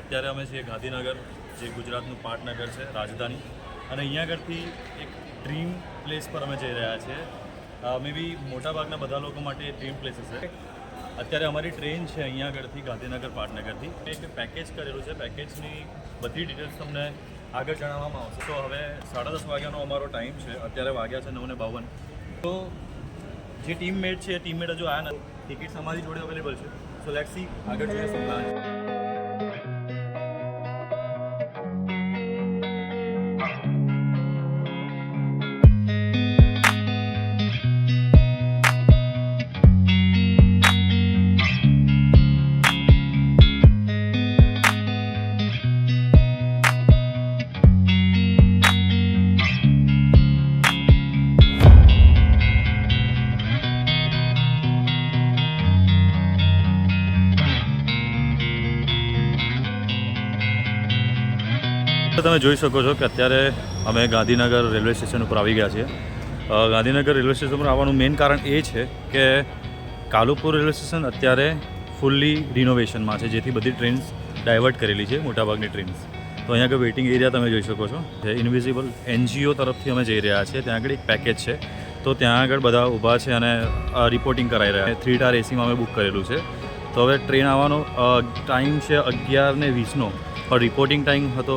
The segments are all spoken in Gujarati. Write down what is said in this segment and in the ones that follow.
અત્યારે અમે છીએ ગાંધીનગર, જે ગુજરાતનું પાટનગર છે, રાજધાની, અને અહીંયા આગળથી એક ડ્રીમ પ્લેસ પર અમે જઈ રહ્યા છીએ. મે બી મોટાભાગના બધા લોકો માટે ડ્રીમ પ્લેસીસ છે. અત્યારે અમારી ટ્રેન છે અહીંયા આગળથી ગાંધીનગર પાટનગરથી. એક પેકેજ કરેલું છે. પેકેજની બધી ડિટેલ્સ તમને આગળ જણાવવામાં આવશે. તો હવે 10:30 વાગ્યાનો અમારો ટાઈમ છે. અત્યારે વાગ્યા છે 9:52. તો જે ટીમમેટ છે એ ટીમમેટ હજુ આવ્યા નથી. ટિકિટ્સ અમારી જોડે અવેલેબલ છે. સો લેટ્સ સી આગળ જોઈએ શું પ્લાન છે. તમે જોઈ શકો છો કે અત્યારે અમે ગાંધીનગર રેલવે સ્ટેશન ઉપર આવી ગયા છીએ. ગાંધીનગર રેલવે સ્ટેશન પર આવવાનું મેઇન કારણ એ છે કે કાલુપુર રેલવે સ્ટેશન અત્યારે ફૂલ્લી રિનોવેશનમાં છે, જેથી બધી ટ્રેન્સ ડાયવર્ટ કરેલી છે, મોટાભાગની ટ્રેન્સ. તો અહીંયા આગળ વેઇટિંગ એરિયા તમે જોઈ શકો છો. ઇન્વિઝિબલ NGO તરફથી અમે જઈ રહ્યા છીએ. ત્યાં આગળ એક પેકેજ છે, તો ત્યાં આગળ બધા ઊભા છે અને રિપોર્ટિંગ કરાવી રહ્યા છે. 3 સ્ટાર ACમાં અમે બુક કરેલું છે. તો હવે ટ્રેન આવવાનો ટાઈમ છે 11:20નો, પણ રિપોર્ટિંગ ટાઈમ હતો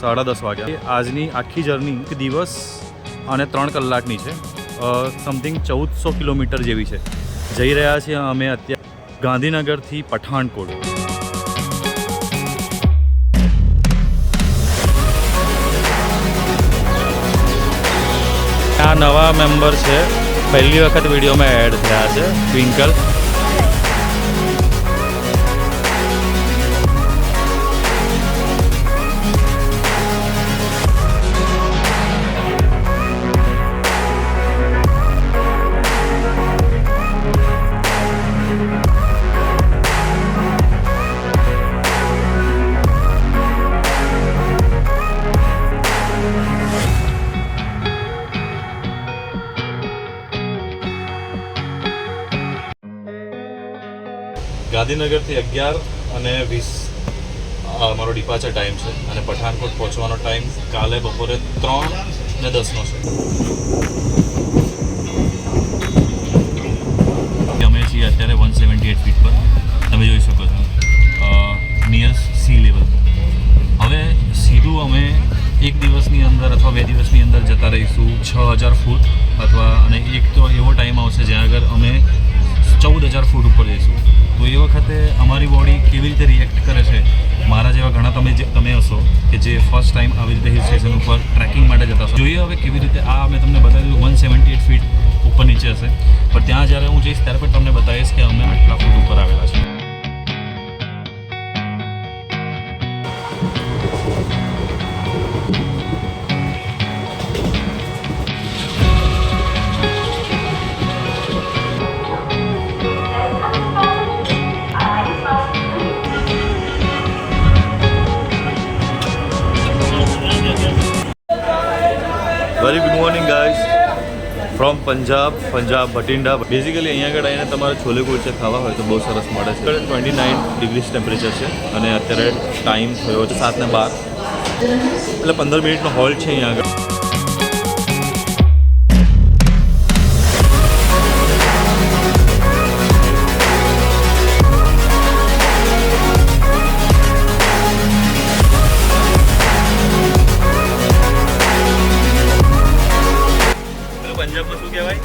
10:30 વાગ્યા. આજની આખી જર્ની દિવસ અને 3 કલાકની છે. સમથિંગ 1400 કિલોમીટર જેવી છે. જઈ રહ્યા છીએ અમે અત્યારે ગાંધીનગરથી પઠાણકોટ. આ નવા મેમ્બર છે, પહેલી વખત વિડીયોમાં એડ થયા છે, ટ્વિંકલ. ગાંધીનગરથી 11:20 અમારો ડિપાર્ચર ટાઈમ છે અને પઠાણકોટ પહોંચવાનો ટાઈમ કાલે બપોરે 3:10નો છે. અમે છીએ અત્યારે 178 ફીટ પર, તમે જોઈ શકો છો, નિયર સી લેવલ. હવે સીધું અમે એક દિવસની અંદર અથવા 2 દિવસની અંદર જતા રહીશું 6000 ફૂટ, અથવા અને એક તો એવો ટાઈમ આવશે જ્યાં આગળ અમે 14000 ફૂટ ઉપર જઈશું. તો એ વખતે અમારી બોડી કેવી રીતે રિએક્ટ કરે છે, મારા જેવા ઘણા તમે હશો કે જે ફર્સ્ટ ટાઈમ આવી રીતે હિલ સ્ટેશન ઉપર ટ્રેકિંગ માટે જતા હશો. જોઈએ હવે કેવી રીતે. આ મેં તમને બતાવી દીધું 178 ફીટ ઉપર નીચે હશે, પણ ત્યાં જ્યારે હું જઈશ ત્યારે પણ તમને બતાવીશ કે અમે આટલા ફૂટ ઉપર આવેલા છીએ. Very good morning guys from Punjab Bathinda. Basically અહીંયા આગળ આવીને તમારે છોલે કુલચે ખાવા હોય તો બહુ સરસ મળે છે. 29 ડિગ્રી ટેમ્પરેચર છે અને અત્યારે ટાઈમ થયો છે 7:12, એટલે 15 મિનિટનો હોલ્ટ છે અહીંયા આગળ. પંજાબમાં શું કહેવાય?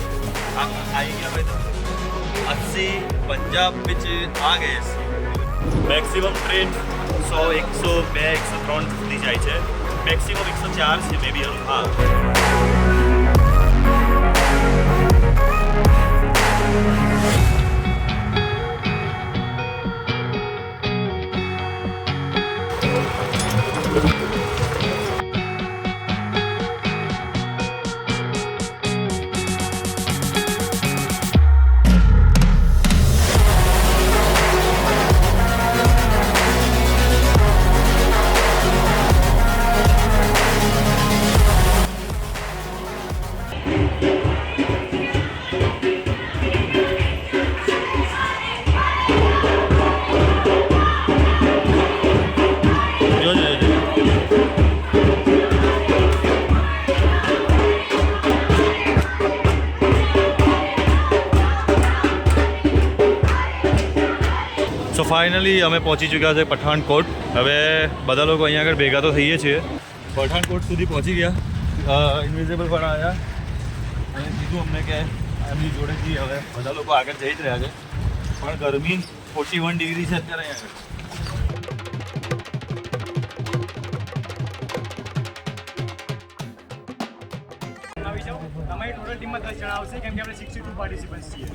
આવી ગયા ભાઈ, તો 80 પંજાબ ਵਿੱਚ આ ગયે છે. મેક્સિમમ ટ્રેન 100, 102, 103 સુધી જાય છે. મેક્સિમમ 104 છે મે બી. હા, ફાઇનલી અમે પહોંચી ચૂક્યા છે પઠાણકોટ. હવે બધા લોકો અહીંયા આગળ ભેગા તો થઈએ છીએ. પઠાણકોટ સુધી પહોંચી ગયા. ઇન્વિઝિબલ પણ આવ્યા અને કીધું અમને કે એમની જોડેથી હવે બધા લોકો આગળ જઈ જ રહ્યા છે. પણ ગરમી 41 ડિગ્રી છે અત્યારે અહીંયા તમારી ટોટલ ટીમમાં 10 જણા આવશે કેમ કે આપણે 62 પાર્ટિસિપન્ટ્સ છીએ.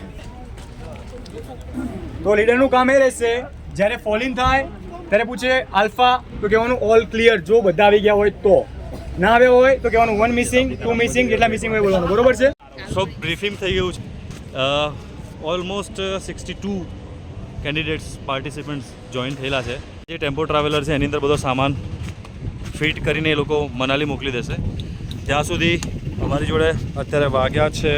તો લીડરનું કામ એ રહેશે જ્યારે ફોલિંગ થાય ત્યારે પૂછે આલ્ફા તો કહેવાનું ઓલ ક્લિયર, જો બધા આવી ગયા હોય તો. ના આવ્યા હોય તો કહેવાનું 1 મિસિંગ 2 મિસિંગ, જેટલા મિસિંગ હોય બોલવાનું. બરોબર છે? સો બ્રીફિંગ થઈ ગયું છે. ઓલમોસ્ટ 62 કેન્ડિડેટ્સ પાર્ટિસિપન્ટ્સ જોઈન થયેલા છે. જે ટેમ્પો ટ્રાવેલર છે એની અંદર બધો સામાન ફિટ કરીને એ લોકો મનાલી મોકલી દેશે. ત્યાં સુધી અમારી જોડે અત્યારે વાગ્યા છે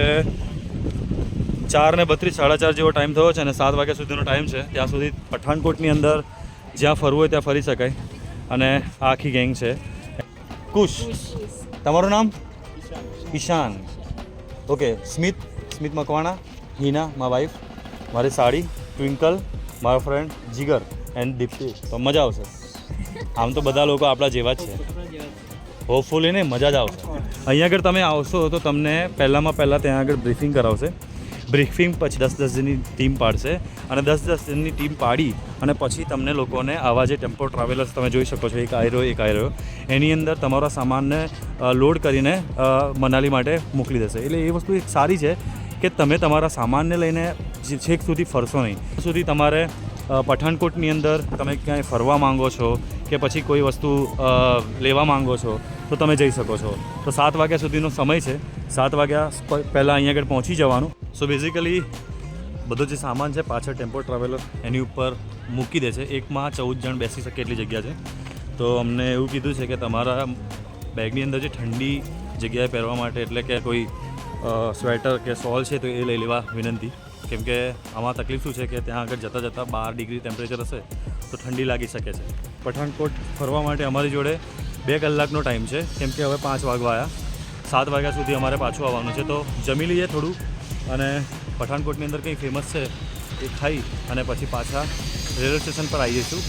4:32, 4:30 જેવો ટાઈમ થયો છે અને 7 વાગ્યા સુધીનો ટાઈમ છે. ત્યાં સુધી પઠાણકોટની અંદર જ્યાં ફરવું હોય ત્યાં ફરી શકાય. અને આ આખી ગેંગ છે. કુશ, તમારું નામ? Ishan. Okay. Smit Makwana, Hina my wife, મારી સાડી, ટ્વિંકલ, મારો ફ્રેન્ડ જીગર એન્ડ દીપ્તિ. તો મજા આવશે. આમ તો બધા લોકો આપણા જેવા જ છે. હોપફુલી ને મજા જ આવશે. અહીંયા આગળ તમે આવશો તો તમને પહેલાં ત્યાં આગળ બ્રીફિંગ કરાવશે. બ્રીફિંગ પછી 10 જણની ટીમ પાડશે અને 10 જણની ટીમ પાડી અને પછી તમને લોકોને આવા જે ટેમ્પો ટ્રાવેલર્સ તમે જોઈ શકો છો, એક આયરો એની અંદર તમારા સામાનને લોડ કરીને મનાલી માટે મોકલી દેશે. એટલે એ વસ્તુ એક સારી છે કે તમે તમારા સામાનને લઈને છેક સુધી ફરશો નહીં. સુધી તમારે પઠાણકોટની અંદર તમે ક્યાંય ફરવા માંગો છો કે પછી કોઈ વસ્તુ લેવા માંગો છો તો તમે જઈ શકો છો. તો 7 વાગ્યા સુધીનો સમય છે. 7 વાગ્યા પહેલાં અહીંયા આગળ પહોંચી જવાનું. સો બેઝિકલી બધો જે સામાન છે પાછળ ટેમ્પો ટ્રાવેલર એની ઉપર મૂકી દે છે. એકમાં 14 જણ બેસી શકે એટલી જગ્યા છે. તો અમને એવું કીધું છે કે તમારા બેગની અંદર જે ઠંડી જગ્યાએ પહેરવા માટે એટલે કે કોઈ સ્વેટર કે શોલ છે તો એ લઈ લેવા વિનંતી. કેમ કે આમાં તકલીફ શું છે કે ત્યાં આગળ જતાં 12 ડિગ્રી ટેમ્પરેચર હશે તો ઠંડી લાગી શકે છે. પઠાણકોટ ફરવા માટે અમારી જોડે 2 કલાકનો ટાઈમ છે. કેમ કે હવે 5 વાગવા આવ્યા. 7 વાગ્યા સુધી અમારે પાછું આવવાનું છે. તો જમી લઈએ થોડું અને પઠાણકોટની અંદર કંઈ ફેમસ છે એ ખાઈ અને પછી પાછા રેલવે સ્ટેશન પર આવી જઈશું.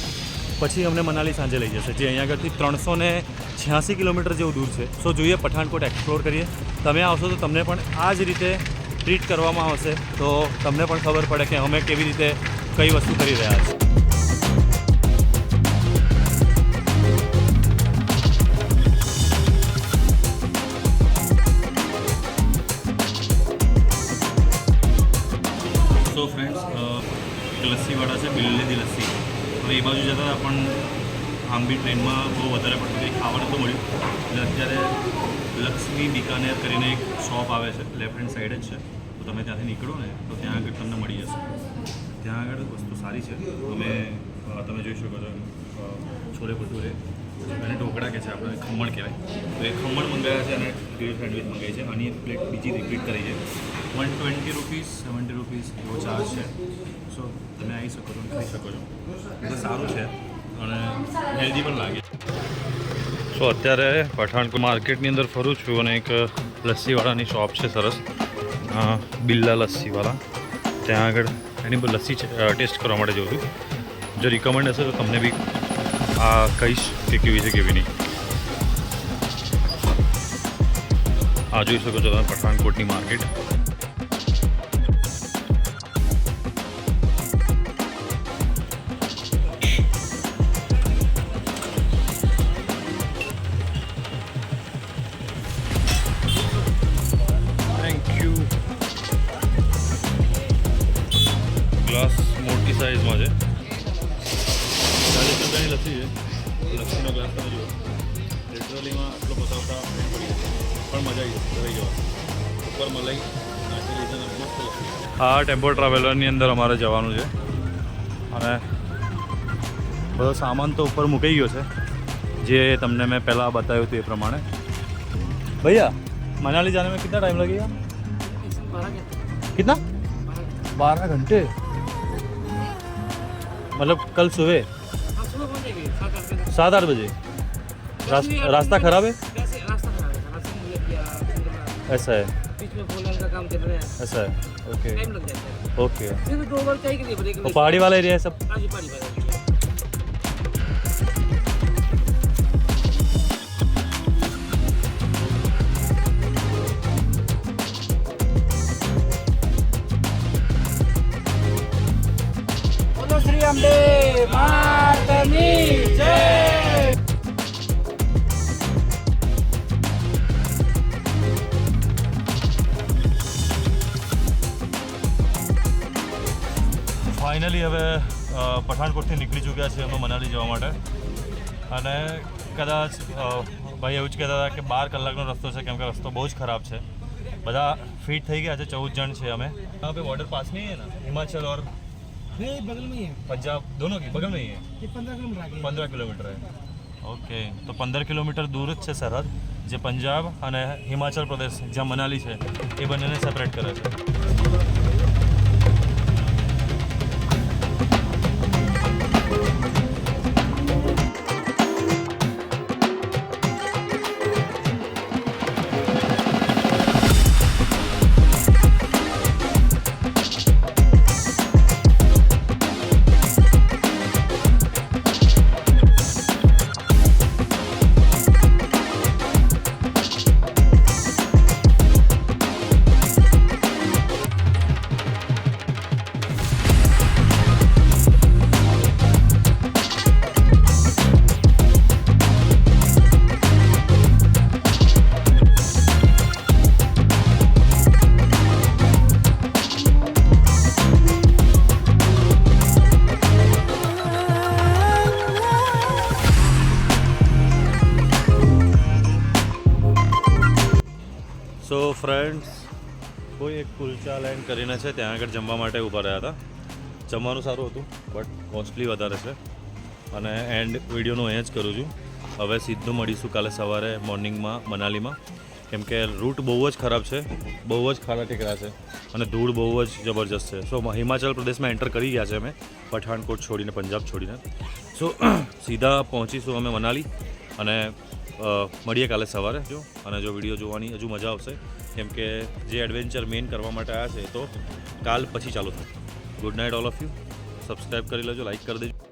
પછી અમને મનાલી સાંજે લઈ જશે, જે અહીંયા આગળથી 386 કિલોમીટર જેવું દૂર છે. સો જોઈએ પઠાણકોટ એક્સપ્લોર કરીએ. તમે આવશો તો તમને પણ આ જ રીતે ટ્રીટ કરવામાં આવશે. તો તમને પણ ખબર પડે કે અમે કેવી રીતે કઈ વસ્તુ કરી રહ્યા છીએ. સો ફ્રેન્ડ્સ, એક લસ્સીવાળા છે, બિલ્લેદી લસ્સી. હવે એ બાજુ જતાં પણ આમ બી ટ્રેનમાં બહુ વધારે પડતું કંઈ ખાવાનું તો મળ્યું. એટલે અત્યારે લક્ષ્મી બિકાનેર કરીને એક શોપ આવે છે, લેફ્ટ હેન્ડ સાઈડ જ છે. તો તમે ત્યાંથી નીકળો ને તો ત્યાં આગળ તમને મળી જશે. ત્યાં આગળ વસ્તુ સારી છે. તમે જોઈ શકો છો છોલે ભટુરે અને ઢોકળા કે છે, આપણે ખમણ કહેવાય. તો એ ખમણ મંગાવ્યા છે અને ગ્રીલ સેન્ડવિચ મંગાવી છે. આની એક પ્લેટ બીજી રિપીટ કરી છે. 120 રૂપીસ 70 રૂપીસ એવો ચાર્જ છે. સો તમે આવી શકો છો, ખાઈ શકો છો. એટલે સારું છે અને હેલ્ધી પણ લાગે. સો અત્યારે પઠાણકોટ માર્કેટની અંદર ફરું છું અને એક લસ્સીવાળાની શોપ છે સરસ, બિલ્લા લસ્સીવાળા. ત્યાં આગળ એની પર લસ્સી ટેસ્ટ કરવા માટે જઉં છું. જો રિકમેન્ડ હશે તો તમને બી આ કહીશ કે કેવી છે કેવી નહીં. આ જોઈ શકો છો તમે પઠાણકોટની માર્કેટ. ગ્લાસ મોટી સાઇઝમાં છે. 40 રૂપિયાની લસ્સી છે. લસ્સીનો ગ્લાસ તમે જુઓ, લિટરલીમાં આટલો પસાવતા પડી જશે. પણ મજા આવી જશે, રહી જવા ઉપર મલાઈ નાખી લીધે મસ્ત લસ્સી. આ ટેમ્પો ટ્રાવેલરની અંદર અમારે જવાનું છે અને બધો સામાન તો ઉપર મૂકાઈ ગયો છે, જે તમને મેં પહેલાં બતાવ્યું હતું એ પ્રમાણે. ભૈયા मनाली जाने में कितना टाइम लगेगा? 12 कितना? 12 घंटे मतलब कल सुबह 7-8 बजे. रास्ता खराब है? रास्ता खराब है, रास्ते में ऐसा है, बीच में बोलने का काम चल रहा है, ऐसा है. ओके. टाइम लग जाता है. ओके सिर्फ 2 बार चाहिए कि ब्रेक तो पहाड़ी वाला एरिया है सब हाँ जी पहाड़ी वाला બોલો શ્રી અંબે માતની જય. ફાઇનલી હવે પઠાણકોટથી નીકળી ચૂક્યા છે અમે મનાલી જવા માટે અને કદાચ ભાઈ એવું જ કહેતા હતા કે 12 કલાકનો રસ્તો છે કેમ કે રસ્તો બહુ જ ખરાબ છે બધા ફિટ થઈ ગયા છે 14 જણ છે અમે यहाँ पे बॉर्डर पास में ही है ना हिमाचल और नहीं बगल में ही है, पंजाब दोनों की बगल में ही है ये 15 किलोमीटर आगे 15 કિલોમીટર ઓકે તો 15 કિલોમીટર દૂર જ છે સરહદ જે પંજાબ અને હિમાચલ પ્રદેશ જ્યાં મનાલી છે એ બંનેને સેપરેટ કરે છે સો ફ્રેન્ડ્સ કોઈ એક કુલચા લેન્ડ કરીને છે ત્યાં આગળ જમવા માટે ઊભા રહ્યા હતા જમવાનું સારું હતું બટ કોસ્ટલી વધારે છે અને એન્ડ વિડીયોનું અહીંયા જ કરું છું હવે સીધું મળીશું કાલે સવારે મોર્નિંગમાં મનાલીમાં કેમ કે રૂટ બહુ જ ખરાબ છે બહુ જ ખાડા ટેકરા છે અને ધૂળ બહુ જ જબરજસ્ત છે સો હિમાચલ પ્રદેશમાં એન્ટર કરી ગયા છે અમે પઠાણકોટ છોડીને પંજાબ છોડીને સો સીધા પહોંચીશું અમે મનાલી અને મળીએ કાલે સવારે જો અને જો વિડીયો જોવાની હજુ મજા આવશે કેમ કે જે એડવેન્ચર મેઇન કરવા માટે આવ્યા છે તો કાલ પછી ચાલુ થશે good night all of you subscribe કરી લેજો લાઇક કરી દેજો